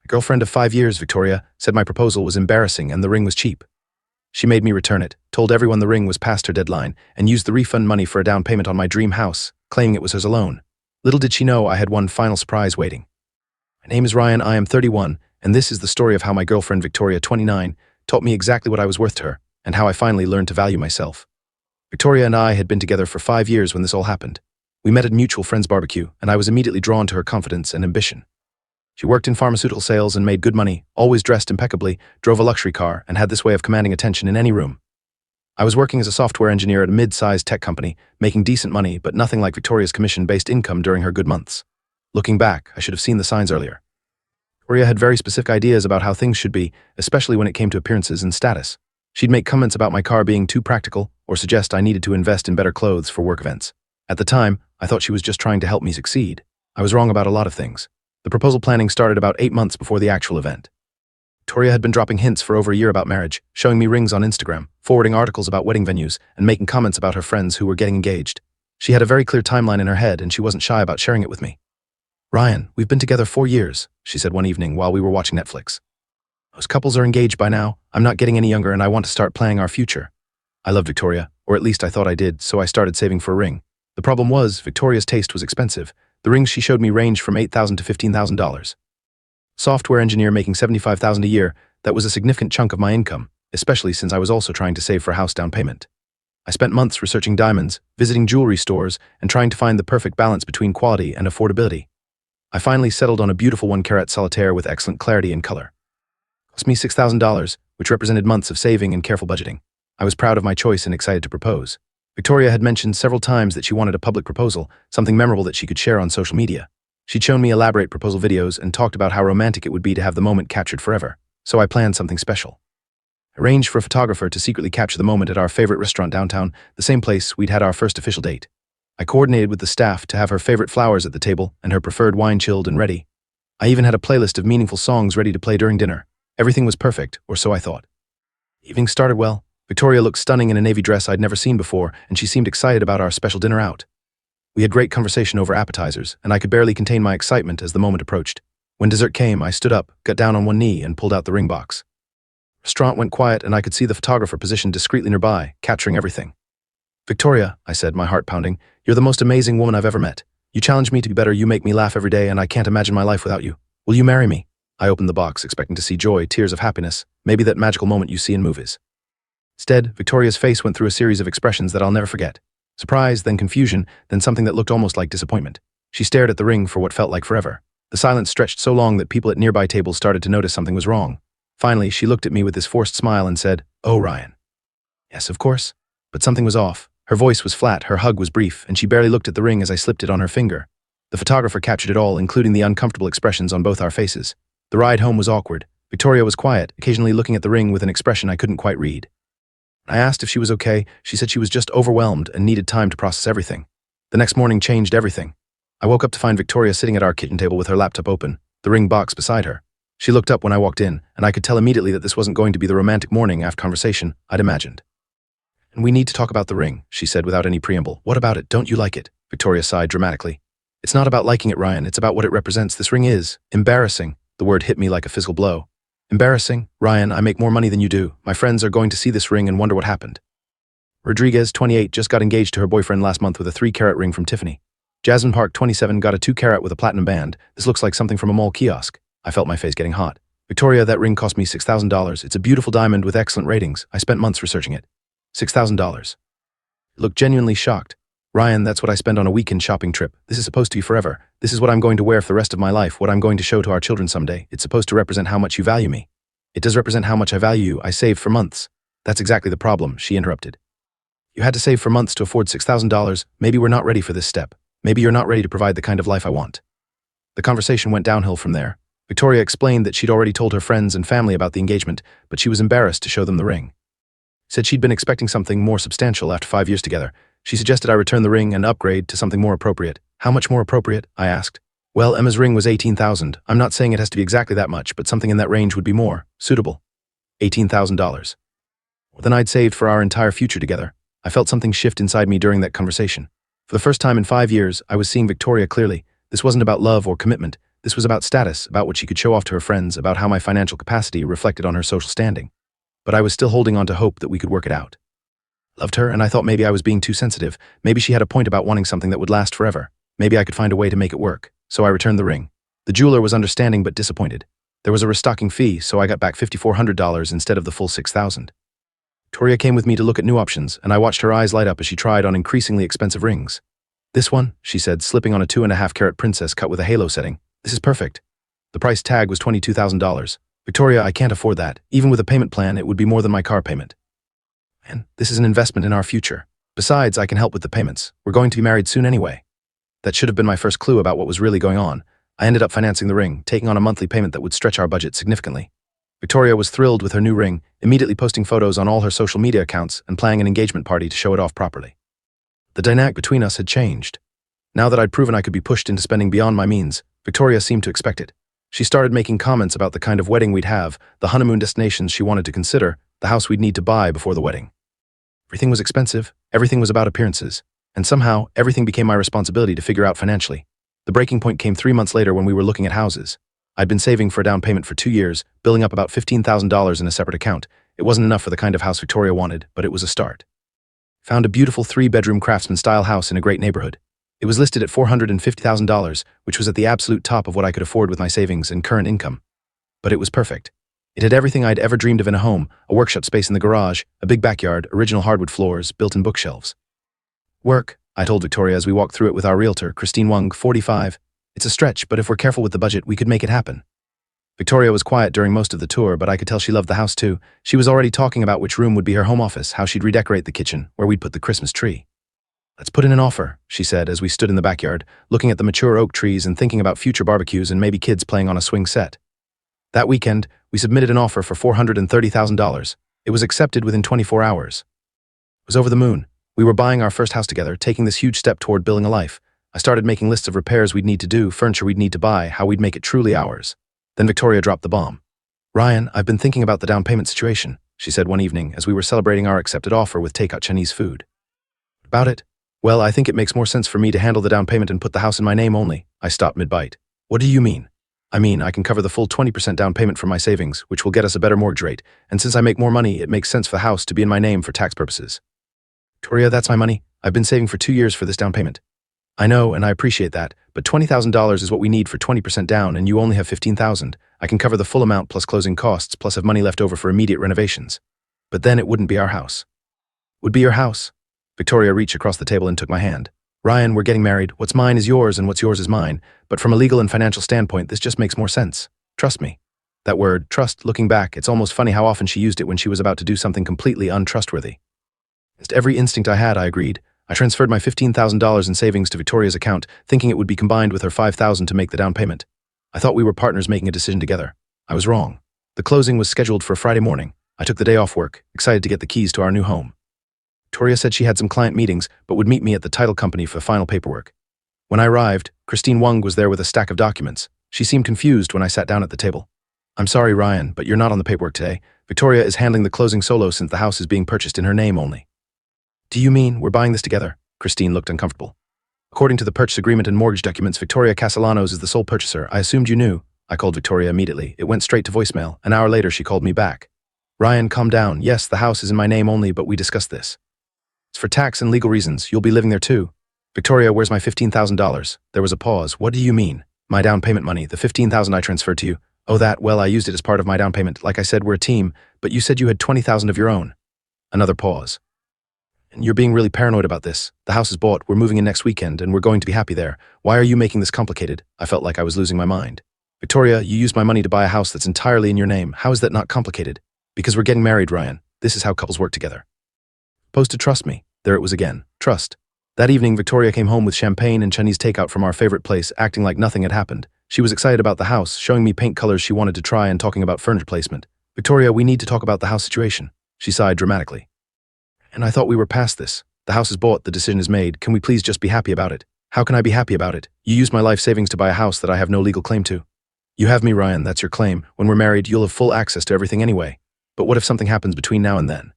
My girlfriend of 5 years, Victoria, said my proposal was embarrassing and the ring was cheap. She made me return it, told everyone the ring was past her deadline, and used the refund money for a down payment on my dream house, claiming it was hers alone. Little did she know I had one final surprise waiting. My name is Ryan, I am 31, and this is the story of how my girlfriend Victoria, 29, taught me exactly what I was worth to her, and how I finally learned to value myself. Victoria and I had been together for 5 years when this all happened. We met at a mutual friend's barbecue, and I was immediately drawn to her confidence and ambition. She worked in pharmaceutical sales and made good money, always dressed impeccably, drove a luxury car, and had this way of commanding attention in any room. I was working as a software engineer at a mid-sized tech company, making decent money, but nothing like Victoria's commission-based income during her good months. Looking back, I should have seen the signs earlier. Victoria had very specific ideas about how things should be, especially when it came to appearances and status. She'd make comments about my car being too practical, or suggest I needed to invest in better clothes for work events. At the time, I thought she was just trying to help me succeed. I was wrong about a lot of things. The proposal planning started about 8 months before the actual event. Victoria had been dropping hints for over a year about marriage, showing me rings on Instagram, forwarding articles about wedding venues, and making comments about her friends who were getting engaged. She had a very clear timeline in her head, and she wasn't shy about sharing it with me. "Ryan, we've been together 4 years," she said one evening while we were watching Netflix. "Most couples are engaged by now. I'm not getting any younger, and I want to start planning our future." I loved Victoria, or at least I thought I did, so I started saving for a ring. The problem was, Victoria's taste was expensive. The rings she showed me ranged from $8,000 to $15,000. Software engineer making $75,000 a year, that was a significant chunk of my income, especially since I was also trying to save for a house down payment. I spent months researching diamonds, visiting jewelry stores, and trying to find the perfect balance between quality and affordability. I finally settled on a beautiful 1-carat solitaire with excellent clarity and color. It cost me $6,000, which represented months of saving and careful budgeting. I was proud of my choice and excited to propose. Victoria had mentioned several times that she wanted a public proposal, something memorable that she could share on social media. She'd shown me elaborate proposal videos and talked about how romantic it would be to have the moment captured forever, so I planned something special. I arranged for a photographer to secretly capture the moment at our favorite restaurant downtown, the same place we'd had our first official date. I coordinated with the staff to have her favorite flowers at the table and her preferred wine chilled and ready. I even had a playlist of meaningful songs ready to play during dinner. Everything was perfect, or so I thought. The evening started well. Victoria looked stunning in a navy dress I'd never seen before, and she seemed excited about our special dinner out. We had great conversation over appetizers, and I could barely contain my excitement as the moment approached. When dessert came, I stood up, got down on one knee, and pulled out the ring box. The restaurant went quiet, and I could see the photographer positioned discreetly nearby, capturing everything. "Victoria," I said, my heart pounding, "you're the most amazing woman I've ever met. You challenge me to be better, you make me laugh every day, and I can't imagine my life without you. Will you marry me?" I opened the box, expecting to see joy, tears of happiness, maybe that magical moment you see in movies. Instead, Victoria's face went through a series of expressions that I'll never forget. Surprise, then confusion, then something that looked almost like disappointment. She stared at the ring for what felt like forever. The silence stretched so long that people at nearby tables started to notice something was wrong. Finally, she looked at me with this forced smile and said, "Oh, Ryan." Yes, of course. But something was off. Her voice was flat, her hug was brief, and she barely looked at the ring as I slipped it on her finger. The photographer captured it all, including the uncomfortable expressions on both our faces. The ride home was awkward. Victoria was quiet, occasionally looking at the ring with an expression I couldn't quite read. I asked if she was okay. She said she was just overwhelmed and needed time to process everything. The next morning changed everything. I woke up to find Victoria sitting at our kitchen table with her laptop open, the ring box beside her. She looked up when I walked in, and I could tell immediately that this wasn't going to be the romantic morning after conversation I'd imagined. "And we need to talk about the ring," she said without any preamble. "What about it? Don't you like it?" Victoria sighed dramatically. "It's not about liking it, Ryan. It's about what it represents. This ring is embarrassing." The word hit me like a physical blow. "Embarrassing? Ryan, I make more money than you do. My friends are going to see this ring and wonder what happened." Rodriguez, 28, just got engaged to her boyfriend last month with a 3-carat ring from Tiffany. Jasmine Park, 27, got a 2-carat with a platinum band. This looks like something from a mall kiosk. I felt my face getting hot. "Victoria, that ring cost me $6,000. It's a beautiful diamond with excellent ratings. I spent months researching it." $6,000. It looked genuinely shocked. "Ryan, that's what I spend on a weekend shopping trip. This is supposed to be forever. This is what I'm going to wear for the rest of my life, what I'm going to show to our children someday. It's supposed to represent how much you value me." "It does represent how much I value you. I saved for months." "That's exactly the problem," she interrupted. "You had to save for months to afford $6,000. Maybe we're not ready for this step. Maybe you're not ready to provide the kind of life I want." The conversation went downhill from there. Victoria explained that she'd already told her friends and family about the engagement, but she was embarrassed to show them the ring. Said she'd been expecting something more substantial after 5 years together. She suggested I return the ring and upgrade to something more appropriate. "How much more appropriate?" I asked. "Well, Emma's ring was $18,000. I'm not saying it has to be exactly that much, but something in that range would be more suitable." $18,000. More than I'd saved for our entire future together. I felt something shift inside me during that conversation. For the first time in 5 years, I was seeing Victoria clearly. This wasn't about love or commitment. This was about status, about what she could show off to her friends, about how my financial capacity reflected on her social standing. But I was still holding on to hope that we could work it out. Loved her, and I thought maybe I was being too sensitive. Maybe she had a point about wanting something that would last forever. Maybe I could find a way to make it work. So I returned the ring. The jeweler was understanding but disappointed. There was a restocking fee, so I got back $5,400 instead of the full $6,000. Victoria came with me to look at new options, and I watched her eyes light up as she tried on increasingly expensive rings. "This one," she said, slipping on a 2.5-carat princess cut with a halo setting. "This is perfect." The price tag was $22,000. "Victoria, I can't afford that. Even with a payment plan, it would be more than my car payment. And this is an investment in our future. Besides, I can help with the payments. We're going to be married soon anyway." That should have been my first clue about what was really going on. I ended up financing the ring, taking on a monthly payment that would stretch our budget significantly. Victoria was thrilled with her new ring, immediately posting photos on all her social media accounts and planning an engagement party to show it off properly. The dynamic between us had changed. Now that I'd proven I could be pushed into spending beyond my means, Victoria seemed to expect it. She started making comments about the kind of wedding we'd have, the honeymoon destinations she wanted to consider, the house we'd need to buy before the wedding. Everything was expensive, everything was about appearances, and somehow everything became my responsibility to figure out financially. The breaking point came 3 months later when we were looking at houses. I'd been saving for a down payment for 2 years, building up about $15,000 in a separate account. It wasn't enough for the kind of house Victoria wanted, but it was a start. Found a beautiful 3-bedroom craftsman-style house in a great neighborhood. It was listed at $450,000, which was at the absolute top of what I could afford with my savings and current income. But it was perfect. It had everything I'd ever dreamed of in a home: a workshop space in the garage, a big backyard, original hardwood floors, built-in bookshelves. "Work," I told Victoria as we walked through it with our realtor, Christine Wung, 45. "It's a stretch, but if we're careful with the budget, we could make it happen." Victoria was quiet during most of the tour, but I could tell she loved the house too. She was already talking about which room would be her home office, how she'd redecorate the kitchen, where we'd put the Christmas tree. "Let's put in an offer," she said as we stood in the backyard, looking at the mature oak trees and thinking about future barbecues and maybe kids playing on a swing set. That weekend, we submitted an offer for $430,000. It was accepted within 24 hours. It was over the moon. We were buying our first house together, taking this huge step toward building a life. I started making lists of repairs we'd need to do, furniture we'd need to buy, how we'd make it truly ours. Then Victoria dropped the bomb. "Ryan, I've been thinking about the down payment situation," she said one evening as we were celebrating our accepted offer with takeout Chinese food. "About it? Well, I think it makes more sense for me to handle the down payment and put the house in my name only." I stopped mid-bite. "What do you mean?" "I mean, I can cover the full 20% down payment from my savings, which will get us a better mortgage rate, and since I make more money, it makes sense for the house to be in my name for tax purposes." "Victoria, that's my money. I've been saving for 2 years for this down payment." "I know, and I appreciate that, but $20,000 is what we need for 20% down, and you only have $15,000. I can cover the full amount plus closing costs, plus have money left over for immediate renovations. But then it wouldn't be our house." "Would be your house." Victoria reached across the table and took my hand. "Ryan, we're getting married. What's mine is yours, and what's yours is mine. But from a legal and financial standpoint, this just makes more sense. Trust me." That word, trust, looking back, it's almost funny how often she used it when she was about to do something completely untrustworthy. Against every instinct I had, I agreed. I transferred my $15,000 in savings to Victoria's account, thinking it would be combined with her $5,000 to make the down payment. I thought we were partners making a decision together. I was wrong. The closing was scheduled for Friday morning. I took the day off work, excited to get the keys to our new home. Victoria said she had some client meetings, but would meet me at the title company for the final paperwork. When I arrived, Christine Wung was there with a stack of documents. She seemed confused when I sat down at the table. "I'm sorry, Ryan, but you're not on the paperwork today. Victoria is handling the closing solo since the house is being purchased in her name only." "Do you mean we're buying this together?" Christine looked uncomfortable. "According to the purchase agreement and mortgage documents, Victoria Castellanos is the sole purchaser. I assumed you knew." I called Victoria immediately. It went straight to voicemail. An hour later, she called me back. "Ryan, calm down. Yes, the house is in my name only, but we discussed this. It's for tax and legal reasons. You'll be living there too." "Victoria, where's my $15,000? There was a pause. "What do you mean?" "My down payment money, the $15,000 I transferred to you." "Oh, that, well, I used it as part of my down payment. Like I said, we're a team, but you said you had $20,000 of your own." Another pause. "And you're being really paranoid about this. The house is bought, we're moving in next weekend, and we're going to be happy there. Why are you making this complicated?" I felt like I was losing my mind. "Victoria, you used my money to buy a house that's entirely in your name. How is that not complicated?" "Because we're getting married, Ryan. This is how couples work together." Supposed to trust me. There it was again. Trust. That evening, Victoria came home with champagne and Chinese takeout from our favorite place, acting like nothing had happened. She was excited about the house, showing me paint colors she wanted to try and talking about furniture placement. "Victoria, we need to talk about the house situation." She sighed dramatically. "And I thought we were past this. The house is bought, the decision is made. Can we please just be happy about it?" "How can I be happy about it? You used my life savings to buy a house that I have no legal claim to." "You have me, Ryan, that's your claim. When we're married, you'll have full access to everything anyway. But what if something happens between now and then?"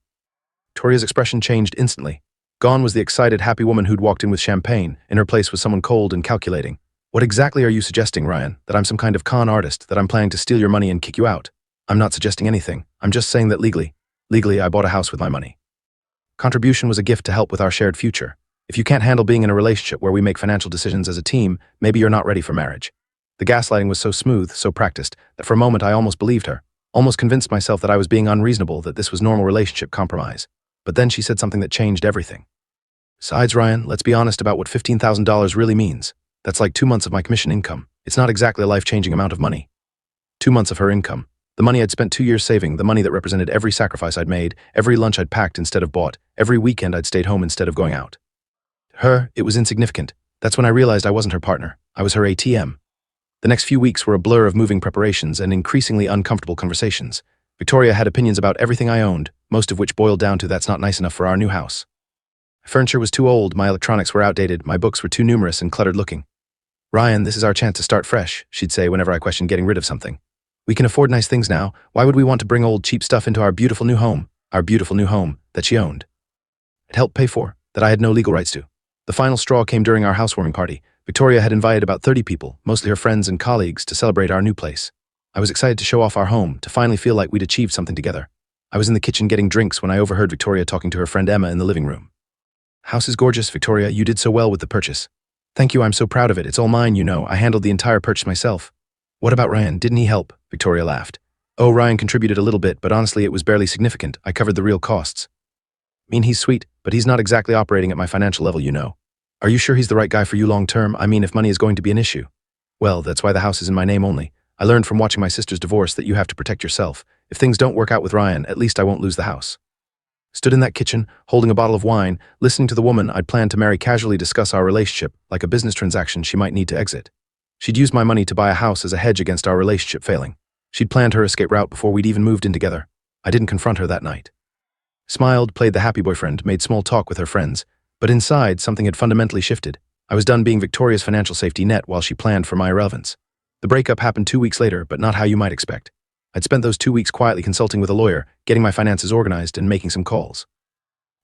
Victoria's expression changed instantly. Gone was the excited, happy woman who'd walked in with champagne. In her place was someone cold and calculating. What exactly are you suggesting, Ryan? That I'm some kind of con artist, that I'm planning to steal your money and kick you out? I'm not suggesting anything. I'm just saying that legally, I bought a house with my money. Contribution was a gift to help with our shared future. If you can't handle being in a relationship where we make financial decisions as a team, maybe you're not ready for marriage. The gaslighting was so smooth, so practiced, that for a moment I almost believed her, almost convinced myself that I was being unreasonable, that this was normal relationship compromise. But then she said something that changed everything. Besides, Ryan, let's be honest about what $15,000 really means. That's like 2 months of my commission income. It's not exactly a life-changing amount of money. 2 months of her income. The money I'd spent 2 years saving, the money that represented every sacrifice I'd made, every lunch I'd packed instead of bought, every weekend I'd stayed home instead of going out. To her, it was insignificant. That's when I realized I wasn't her partner. I was her ATM. The next few weeks were a blur of moving preparations and increasingly uncomfortable conversations. Victoria had opinions about everything I owned, most of which boiled down to that's not nice enough for our new house. My furniture was too old, my electronics were outdated, my books were too numerous and cluttered looking. Ryan, this is our chance to start fresh, she'd say whenever I questioned getting rid of something. We can afford nice things now. Why would we want to bring old, cheap stuff into our beautiful new home that she owned? It helped pay for, that I had no legal rights to. The final straw came during our housewarming party. Victoria had invited about 30 people, mostly her friends and colleagues, to celebrate our new place. I was excited to show off our home, to finally feel like we'd achieved something together. I was in the kitchen getting drinks when I overheard Victoria talking to her friend Emma in the living room. House is gorgeous, Victoria. You did so well with the purchase. Thank you, I'm so proud of it. It's all mine, you know. I handled the entire purchase myself. What about Ryan? Didn't he help? Victoria laughed. Oh, Ryan contributed a little bit, but honestly it was barely significant. I covered the real costs. I mean, he's sweet, but he's not exactly operating at my financial level, you know. Are you sure he's the right guy for you long term? I mean, if money is going to be an issue. Well, that's why the house is in my name only. I learned from watching my sister's divorce that you have to protect yourself. If things don't work out with Ryan, at least I won't lose the house. Stood in that kitchen, holding a bottle of wine, listening to the woman I'd planned to marry casually discuss our relationship like a business transaction she might need to exit. She'd used my money to buy a house as a hedge against our relationship failing. She'd planned her escape route before we'd even moved in together. I didn't confront her that night. Smiled, played the happy boyfriend, made small talk with her friends. But inside, something had fundamentally shifted. I was done being Victoria's financial safety net while she planned for my irrelevance. The breakup happened 2 weeks later, but not how you might expect. I'd spent those 2 weeks quietly consulting with a lawyer, getting my finances organized and making some calls.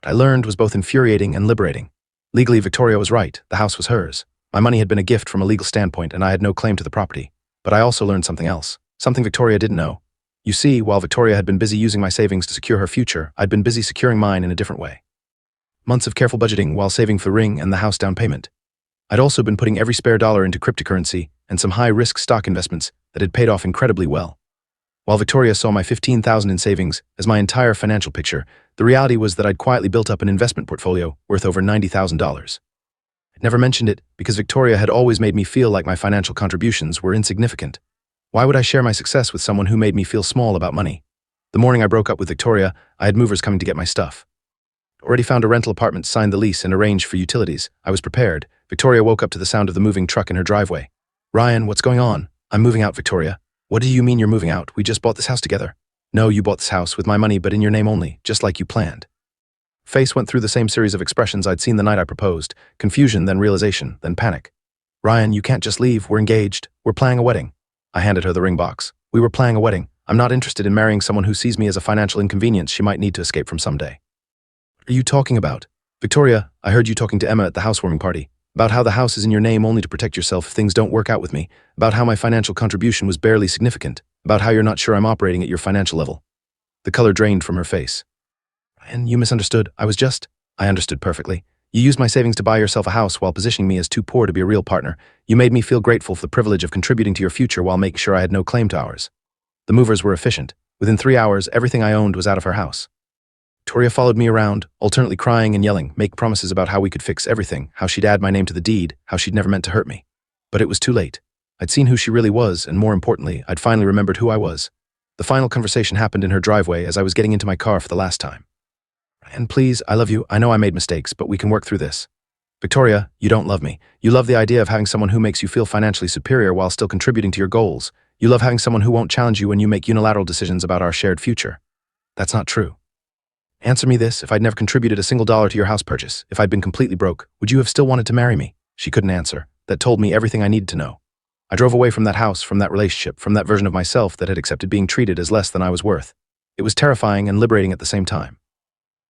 What I learned was both infuriating and liberating. Legally, Victoria was right. The house was hers. My money had been a gift from a legal standpoint, and I had no claim to the property. But I also learned something else. Something Victoria didn't know. You see, while Victoria had been busy using my savings to secure her future, I'd been busy securing mine in a different way. Months of careful budgeting while saving for the ring and the house down payment. I'd also been putting every spare dollar into cryptocurrency and some high-risk stock investments that had paid off incredibly well. While Victoria saw my $15,000 in savings as my entire financial picture, the reality was that I'd quietly built up an investment portfolio worth over $90,000. I'd never mentioned it because Victoria had always made me feel like my financial contributions were insignificant. Why would I share my success with someone who made me feel small about money? The morning I broke up with Victoria, I had movers coming to get my stuff. Already found a rental apartment, signed the lease, and arranged for utilities. I was prepared. Victoria woke up to the sound of the moving truck in her driveway. Ryan, what's going on? I'm moving out, Victoria. What do you mean you're moving out? We just bought this house together. No, you bought this house with my money, but in your name only, just like you planned. Face went through the same series of expressions I'd seen the night I proposed. Confusion, then realization, then panic. Ryan, you can't just leave. We're engaged. We're planning a wedding. I handed her the ring box. We were planning a wedding. I'm not interested in marrying someone who sees me as a financial inconvenience she might need to escape from someday. What are you talking about? Victoria, I heard you talking to Emma at the housewarming party. About how the house is in your name only to protect yourself if things don't work out with me. About how my financial contribution was barely significant. About how you're not sure I'm operating at your financial level. The color drained from her face. Ryan, you misunderstood. I understood perfectly. You used my savings to buy yourself a house while positioning me as too poor to be a real partner. You made me feel grateful for the privilege of contributing to your future while making sure I had no claim to ours. The movers were efficient. Within 3 hours, everything I owned was out of her house. Victoria followed me around, alternately crying and yelling, make promises about how we could fix everything, how she'd add my name to the deed, how she'd never meant to hurt me. But it was too late. I'd seen who she really was, and more importantly, I'd finally remembered who I was. The final conversation happened in her driveway as I was getting into my car for the last time. And please, I love you. I know I made mistakes, but we can work through this. Victoria, you don't love me. You love the idea of having someone who makes you feel financially superior while still contributing to your goals. You love having someone who won't challenge you when you make unilateral decisions about our shared future. That's not true. Answer me this, if I'd never contributed a single dollar to your house purchase, if I'd been completely broke, would you have still wanted to marry me? She couldn't answer. That told me everything I needed to know. I drove away from that house, from that relationship, from that version of myself that had accepted being treated as less than I was worth. It was terrifying and liberating at the same time.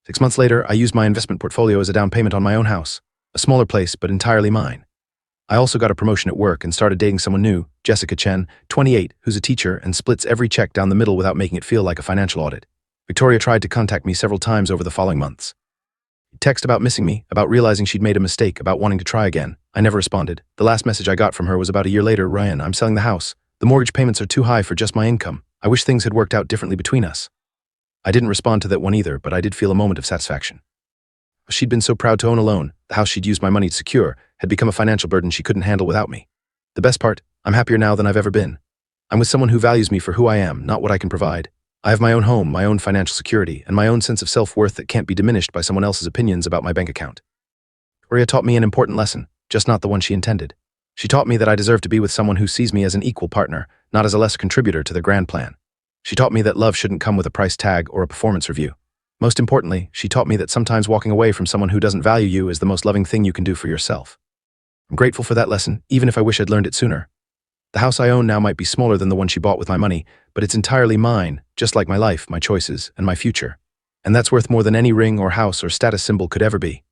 6 months later, I used my investment portfolio as a down payment on my own house. A smaller place, but entirely mine. I also got a promotion at work and started dating someone new, Jessica Chen, 28, who's a teacher and splits every check down the middle without making it feel like a financial audit. Victoria tried to contact me several times over the following months. She'd text about missing me, about realizing she'd made a mistake, about wanting to try again. I never responded. The last message I got from her was about a year later. Ryan, I'm selling the house. The mortgage payments are too high for just my income. I wish things had worked out differently between us. I didn't respond to that one either, but I did feel a moment of satisfaction. She'd been so proud to own a loan. The house she'd used my money to secure had become a financial burden she couldn't handle without me. The best part, I'm happier now than I've ever been. I'm with someone who values me for who I am, not what I can provide. I have my own home, my own financial security, and my own sense of self-worth that can't be diminished by someone else's opinions about my bank account. Victoria taught me an important lesson, just not the one she intended. She taught me that I deserve to be with someone who sees me as an equal partner, not as a lesser contributor to their grand plan. She taught me that love shouldn't come with a price tag or a performance review. Most importantly, she taught me that sometimes walking away from someone who doesn't value you is the most loving thing you can do for yourself. I'm grateful for that lesson, even if I wish I'd learned it sooner. The house I own now might be smaller than the one she bought with my money, but it's entirely mine, just like my life, my choices, and my future. And that's worth more than any ring or house or status symbol could ever be.